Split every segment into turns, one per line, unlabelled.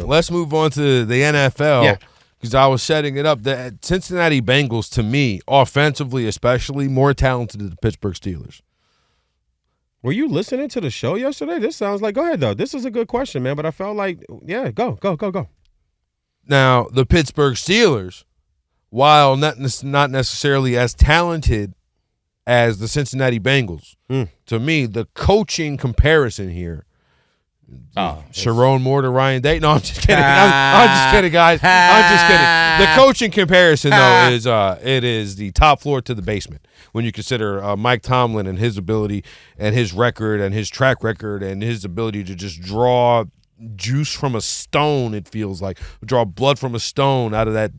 Let's move on to the NFL because I was setting it up. The Cincinnati Bengals, to me, offensively especially, more talented than the Pittsburgh Steelers.
Were you listening to the show yesterday? This sounds like – go ahead, though. This is a good question, man, but I felt like – go.
Now, the Pittsburgh Steelers, while not necessarily as talented as the Cincinnati Bengals, to me, the coaching comparison here – Sharon Moore to Ryan Day. No, I'm just kidding. I'm just kidding, guys. I'm just kidding. The coaching comparison, though, is it is the top floor to the basement when you consider Mike Tomlin and his ability and his record and his track record and his ability to just draw juice from a stone, it feels like, draw blood from a stone out of that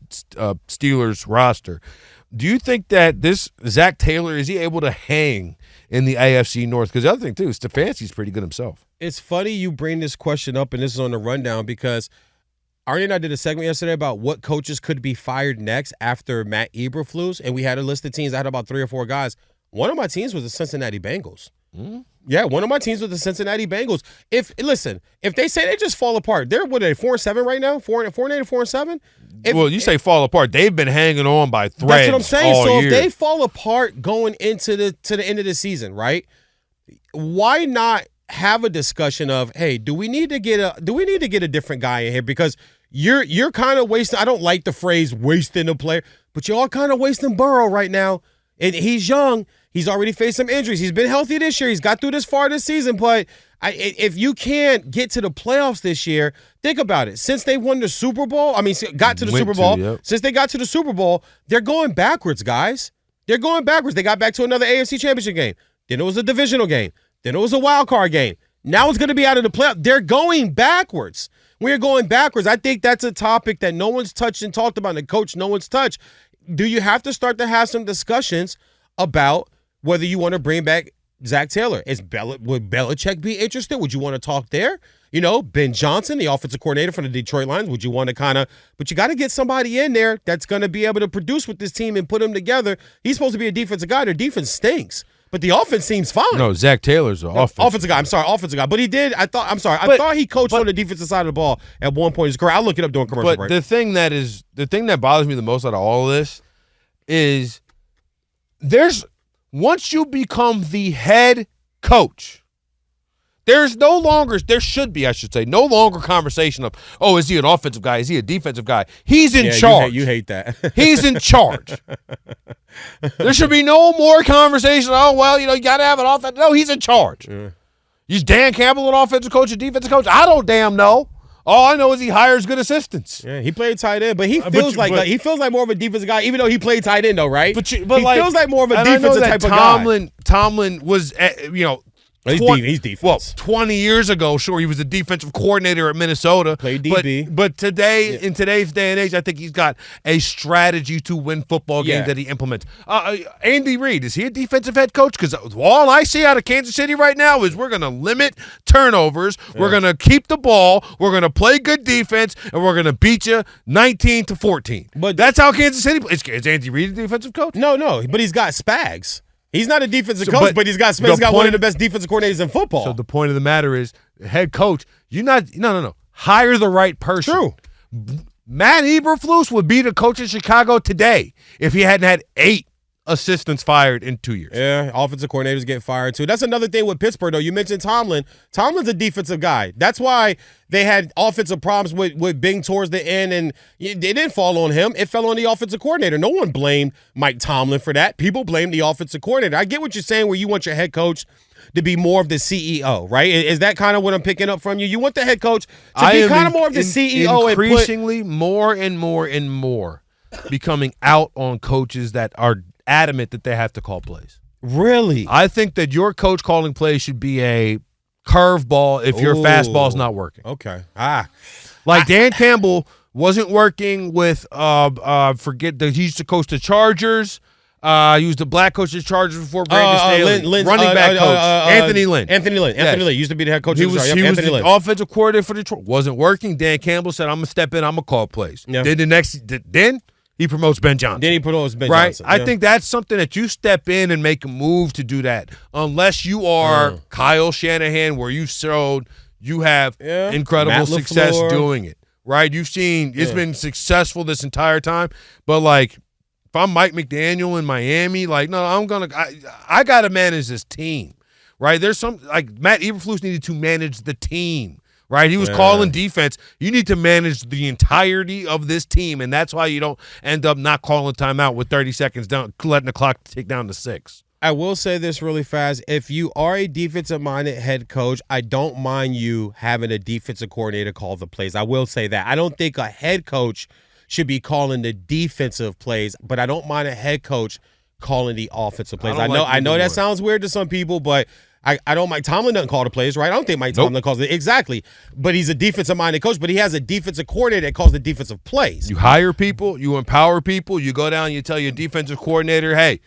Steelers roster. Do you think that this Zac Taylor, is he able to hang in the AFC North? Because the other thing, too, Stefanski's pretty good himself.
It's funny you bring this question up, and this is on the rundown, because Arnie and I did a segment yesterday about what coaches could be fired next after Matt Eberflus, and we had a list of teams. I had about 3 or 4 guys. One of my teams was the Cincinnati Bengals. Yeah, one of my teams was the Cincinnati Bengals. If they say they just fall apart, they're 4-7 right now, 4-8, 4-7.
Well, you say fall apart. They've been hanging on by threads.
That's what I'm saying.
All
so
year.
If they fall apart going into the end of the season, right? Why not have a discussion of, hey, do we need to get a different guy in here? Because you're kind of wasting. I don't like the phrase wasting a player, but you're all kind of wasting Burrow right now. And he's young. He's already faced some injuries. He's been healthy this year. He's got through this far this season. But if you can't get to the playoffs this year, think about it. Since they won the Super Bowl, got to the Super Bowl. Since they got to the Super Bowl, they're going backwards, guys. They're going backwards. They got back to another AFC Championship game. Then it was a divisional game. Then it was a wild card game. Now it's going to be out of the playoffs. They're going backwards. We're going backwards. I think that's a topic that no one's touched and talked about, and the coach no one's touched. Do you have to start to have some discussions about whether you want to bring back Zac Taylor? Would Belichick be interested? Would you want to talk there? Ben Johnson, the offensive coordinator for the Detroit Lions, would you want to but you got to get somebody in there that's going to be able to produce with this team and put them together. He's supposed to be a defensive guy. Their defense stinks, but the offense seems fine.
No, Zac Taylor's an offensive guy.
I'm sorry, offensive guy. But he did. I thought he coached on the defensive side of the ball at one point in his career. I'll look it up during commercial break.
The thing that bothers me the most out of all of this is once you become the head coach, there should be no longer conversation of, oh, is he an offensive guy? Is he a defensive guy? He's in charge.
You hate that.
He's in charge. There should be no more conversation. Oh, well, you got to have an offense. No, he's in charge. Yeah. Is Dan Campbell an offensive coach, a defensive coach? I don't damn know. All I know is he hires good assistants.
Yeah, he played tight end, but he feels like more of a defensive guy, even though he played tight end, though, right? He feels like more of a defensive type of guy.
Tomlin was,
he's defense.
Well, 20 years ago, sure, he was a defensive coordinator at Minnesota.
Played DB.
But today, in today's day and age, I think he's got a strategy to win football games that he implements. Andy Reid, is he a defensive head coach? Because all I see out of Kansas City right now is we're going to limit turnovers. Yeah. We're going to keep the ball. We're going to play good defense, and we're going to beat you 19-14. But that's how Kansas City plays. Is Andy Reid a defensive coach?
No, but he's got Spags. He's not a defensive coach, but he's got one of the best defensive coordinators in football.
So the point of the matter is, head coach, no. Hire the right person.
True.
Matt Eberflus would be the coach in Chicago today if he hadn't had 8 assistants fired in 2 years.
Yeah, offensive coordinators get fired too. That's another thing with Pittsburgh, though. You mentioned Tomlin. Tomlin's a defensive guy. That's why they had offensive problems with Bing towards the end, and it didn't fall on him. It fell on the offensive coordinator. No one blamed Mike Tomlin for that. People blamed the offensive coordinator. I get what you're saying, where you want your head coach to be more of the CEO, right? Is that kind of what I'm picking up from you? You want the head coach to be kind of more of the CEO.
Increasingly, more and more becoming out on coaches that are adamant that they have to call plays.
Really?
I think that your coach calling plays should be a curveball if your fastball's not working.
Okay.
Dan Campbell wasn't working with he used to coach the Chargers. He was the black coach of the Chargers before Brandon Staley. Running back coach. Anthony Lynn.
Anthony Lynn used to be the head coach.
He was the offensive coordinator for Detroit. Wasn't working. Dan Campbell said, I'm going to step in. I'm going to call plays. Yeah. Then he promotes Ben Johnson.
Johnson.
I think that's something that you step in and make a move to do that. Unless you are Kyle Shanahan, where you showed you have incredible success doing it. right? You've seen it's been successful this entire time, but like if I'm Mike McDaniel in Miami, like no, I got to manage this team, right? There's some like Matt Eberflus needed to manage the team. Right, he was calling defense. You need to manage the entirety of this team, and that's why you don't end up not calling timeout with 30 seconds down, letting the clock tick down to 6.
I will say this really fast. If you are a defensive-minded head coach, I don't mind you having a defensive coordinator call the plays. I will say that. I don't think a head coach should be calling the defensive plays, but I don't mind a head coach calling the offensive plays. I know that sounds weird to some people, but I don't. Mike Tomlin doesn't call the plays, right? I don't think Mike Tomlin calls it exactly. But he's a defensive-minded coach. But he has a defensive coordinator that calls the defensive plays.
You hire people, you empower people. You go down, you tell your defensive coordinator, hey,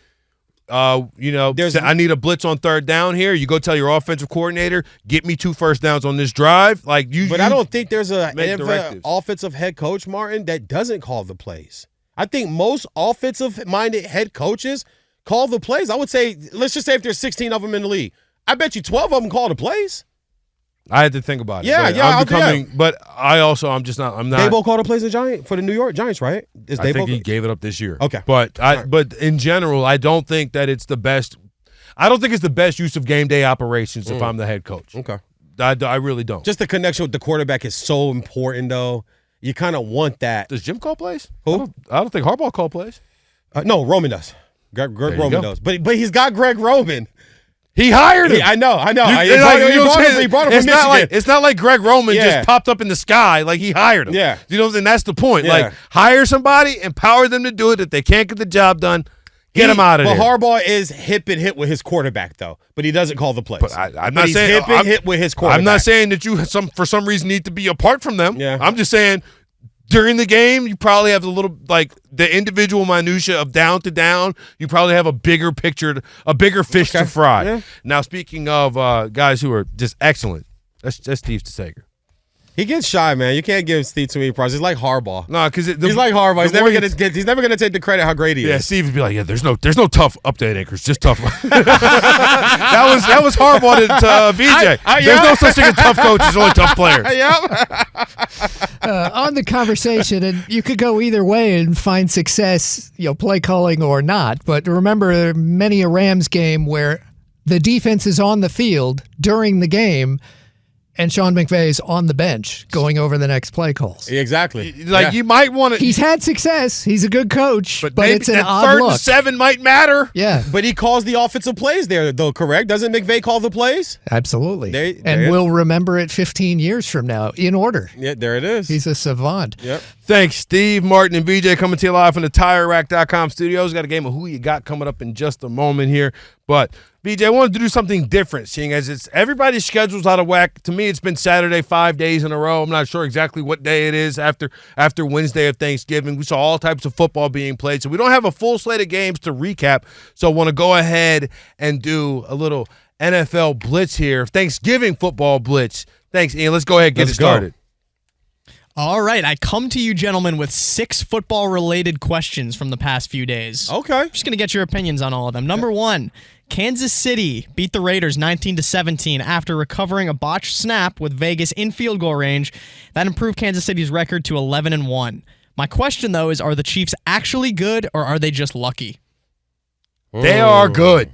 I need a blitz on third down here. You go tell your offensive coordinator, get me 2 first downs on this drive. I
don't think there's a NFL offensive head coach, Martin, that doesn't call the plays. I think most offensive-minded head coaches call the plays. I would say, let's just say if there's 16 of them in the league, I bet you 12 of them call the plays.
I had to think about it. But I'm just not.
Dabo called the plays for the New York Giants, right?
I think he gave it up this year.
Okay.
But in general, I don't think that it's the best. I don't think it's the best use of game day operations if I'm the head coach.
Okay.
I really don't.
Just the connection with the quarterback is so important, though. You kind of want that.
Does Jim call plays?
Who?
I don't think Harbaugh called plays.
No, Roman does. Greg Roman does. But he's got Greg Roman.
He hired him.
I know. He brought him from
Michigan. It's not like Greg Roman just popped up in the sky. Like, he hired him.
Yeah.
You know, and that's the point.
Yeah.
Like, hire somebody, empower them to do it. If they can't get the job done, get them out of there.
But Harbaugh is hip and hit with his quarterback, though. But he doesn't call the plays.
But I'm not saying
hip and hit with his quarterback.
I'm not saying that you for some reason need to be apart from them.
Yeah.
I'm just saying during the game, you probably have a little, like, the individual minutia of down to down. You probably have a bigger picture, a bigger fish to fry.
Yeah.
Now, speaking of guys who are just excellent, that's Steve Steger.
He gets shy, man. You can't give Steve too many prizes. He's like Harbaugh.
No, because
he's like Harbaugh. He's never gonna take the credit how great he is.
Yeah, Steve would be like, there's no tough update anchors, just tough. that was Harbaugh to VJ. There's no such thing as tough coaches, only tough players.
On the conversation, and you could go either way and find success, play calling or not. But remember, many a Rams game where the defense is on the field during the game, and Sean McVay's on the bench going over the next play calls.
Exactly.
You might want to.
He's had success. He's a good coach, but it's an odd
third
look.
and 7 might matter.
Yeah.
But he calls the offensive plays there, though, correct? Doesn't McVay call the plays?
Absolutely. We'll remember it 15 years from now in order.
Yeah, there it is.
He's a savant.
Yep.
Thanks, Steve, Martin, and VJ coming to you live from the TireRack.com studios. Got a game of Who You Got coming up in just a moment here. But, VJ, I wanted to do something different, seeing as it's everybody's schedule's out of whack. To me, it's been Saturday 5 days in a row. I'm not sure exactly what day it is after Wednesday of Thanksgiving. We saw all types of football being played, so we don't have a full slate of games to recap. So I want to go ahead and do a little NFL blitz here, Thanksgiving football blitz. Thanks, Ian. Let's go ahead and get it started.
All right, I come to you, gentlemen, with 6 football-related questions from the past few days.
Okay.
I'm just going to get your opinions on all of them. Number 1, Kansas City beat the Raiders 19-17 after recovering a botched snap with Vegas in field goal range. That improved Kansas City's record to 11-1. My question, though, is are the Chiefs actually good or are they just lucky?
They are good.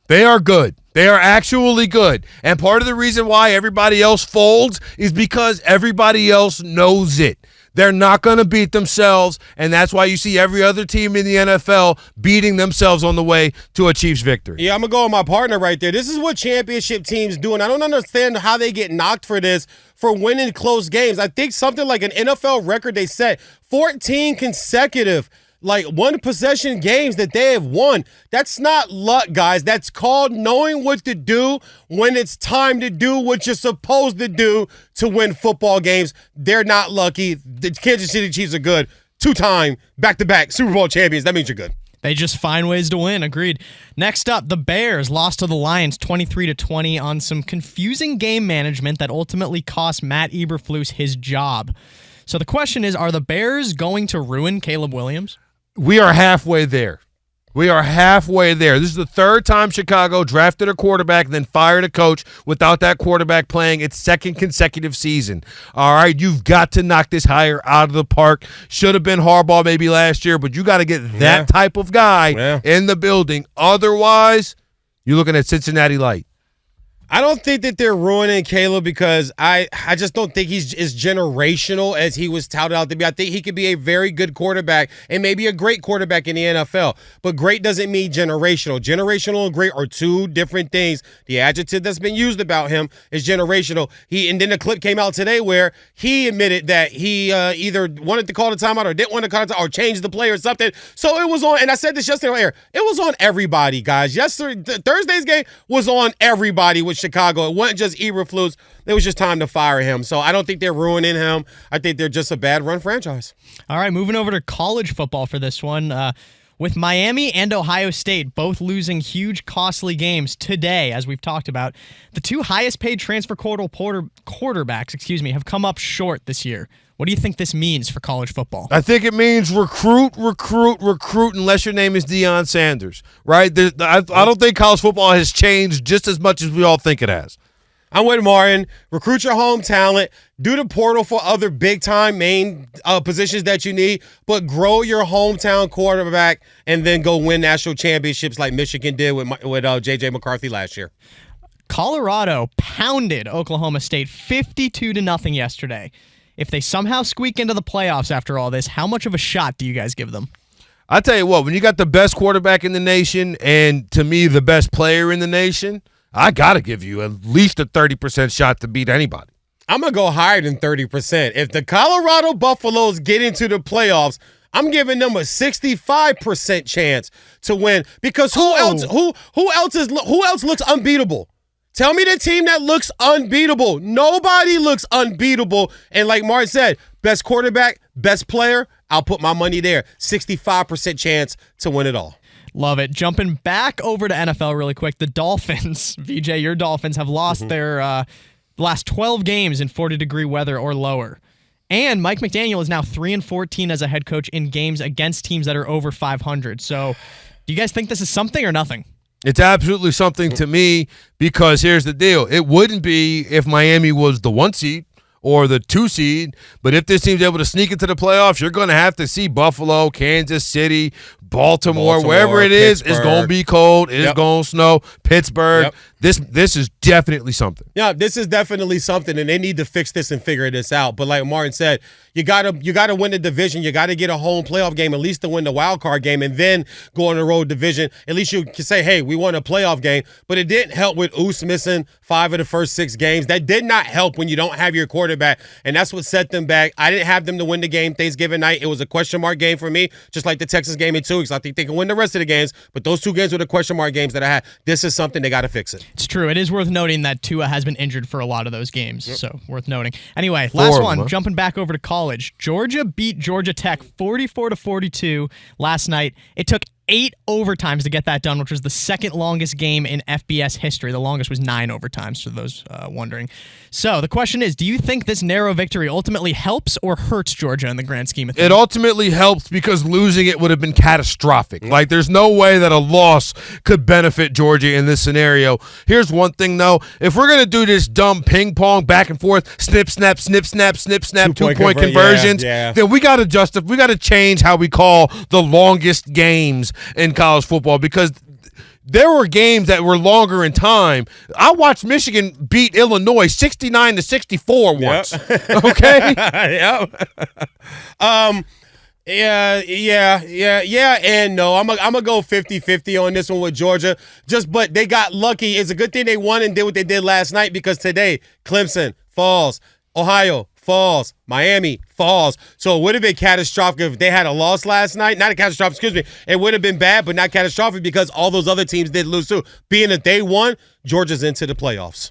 They are good. They are actually good. And part of the reason why everybody else folds is because everybody else knows it. They're not going to beat themselves, and that's why you see every other team in the NFL beating themselves on the way to a Chiefs victory.
Yeah, I'm going to go with my partner right there. This is what championship teams do, and I don't understand how they get knocked for this, for winning close games. I think something like an NFL record they set, 14 consecutive one-possession games that they have won. That's not luck, guys. That's called knowing what to do when it's time to do what you're supposed to do to win football games. They're not lucky. The Kansas City Chiefs are good. 2-time, back-to-back Super Bowl champions. That means you're good.
They just find ways to win. Agreed. Next up, the Bears lost to the Lions 23-20 on some confusing game management that ultimately cost Matt Eberflus his job. So the question is, are the Bears going to ruin Caleb Williams?
We are halfway there. We are halfway there. This is the third time Chicago drafted a quarterback and then fired a coach without that quarterback playing its second consecutive season. All right, you've got to knock this hire out of the park. Should have been Harbaugh maybe last year, but you got to get that type of guy in the building. Otherwise, you're looking at Cincinnati light.
I don't think that they're ruining Caleb because I just don't think he's as generational as he was touted out to be. I think he could be a very good quarterback and maybe a great quarterback in the NFL. But great doesn't mean generational. Generational and great are two different things. The adjective that's been used about him is generational. And then the clip came out today where he admitted that he either wanted to call the timeout or didn't want to call the timeout or change the play or something. So it was on, and I said this yesterday on air, it was on everybody, guys. Thursday's game was on everybody with Chicago. It wasn't just Eberflus. It was just time to fire him. So I don't think they're ruining him. I think they're just a bad run franchise.
All right, moving over to college football for this one. With Miami and Ohio State both losing huge, costly games today, as we've talked about, the two highest-paid transfer portal quarterbacks, have come up short this year. What do you think this means for college football?
I think it means recruit, unless your name is Deion Sanders, right? I don't think college football has changed just as much as we all think it has.
I'm with Martin. Recruit your home talent. Do the portal for other big-time main positions that you need, but grow your hometown quarterback and then go win national championships like Michigan did with J.J. McCarthy last year.
Colorado pounded Oklahoma State 52-0 yesterday. If they somehow squeak into the playoffs after all this, how much of a shot do you guys give them?
I'll tell you what, when you got the best quarterback in the nation and, to me, the best player in the nation, I got to give you at least a 30% shot to beat anybody.
I'm going to go higher than 30%. If the Colorado Buffaloes get into the playoffs, I'm giving them a 65% chance to win because who else looks unbeatable? Tell me the team that looks unbeatable. Nobody looks unbeatable. And like Martin said, best quarterback, best player, I'll put my money there. 65% chance to win it all.
Love it. Jumping back over to NFL really quick, the Dolphins, VJ, your Dolphins, have lost their last 12 games in 40-degree weather or lower. And Mike McDaniel is now 3-14 as a head coach in games against teams that are over 500. So do you guys think this is something or nothing?
It's absolutely something to me because here's the deal. It wouldn't be if Miami was the 1 seed or the 2 seed, but if this team's able to sneak into the playoffs, you're going to have to see Buffalo, Kansas City, Baltimore wherever it is, it's going to be cold, it's going to snow, Pittsburgh. This is definitely something.
Yeah, this is definitely something, and they need to fix this and figure this out. But like Martin said, you gotta win the division. You got to get a home playoff game, at least to win the wild card game, and then go on the road division. At least you can say, hey, we won a playoff game. But it didn't help with Oos missing 5 of the first 6 games. That did not help when you don't have your quarterback, and that's what set them back. I didn't have them to win the game Thanksgiving night. It was a question mark game for me, just like the Texas game in 2 weeks. I think they can win the rest of the games, but those 2 games were the question mark games that I had. This is something they got to fix it.
It's true. It is worth noting that Tua has been injured for a lot of those games, so worth noting. Anyway, last one, jumping back over to college. Georgia beat Georgia Tech 44-42 last night. It took 8 overtimes to get that done, which was the second longest game in FBS history. The longest was 9 overtimes, for those wondering. So the question is, do you think this narrow victory ultimately helps or hurts Georgia in the grand scheme of things?
It ultimately helps because losing it would have been catastrophic. Like, there's no way that a loss could benefit Georgia in this scenario. Here's one thing, though. If we're going to do this dumb ping pong back and forth, snip, snap, snip, snap, snip, snap, 2-point conversions, then we got to change how we call the longest games in college football because there were games that were longer in time. I watched Michigan beat Illinois 69-64 once. Okay?
Yeah, and no. I'm gonna go 50-50 on this one with Georgia. But they got lucky. It's a good thing they won and did what they did last night because today, Clemson falls, Ohio falls, Miami falls. So it would have been catastrophic if they had a loss last night. Not a catastrophic, excuse me. It would have been bad, but not catastrophic because all those other teams did lose too. Being that they won, Georgia's into the playoffs.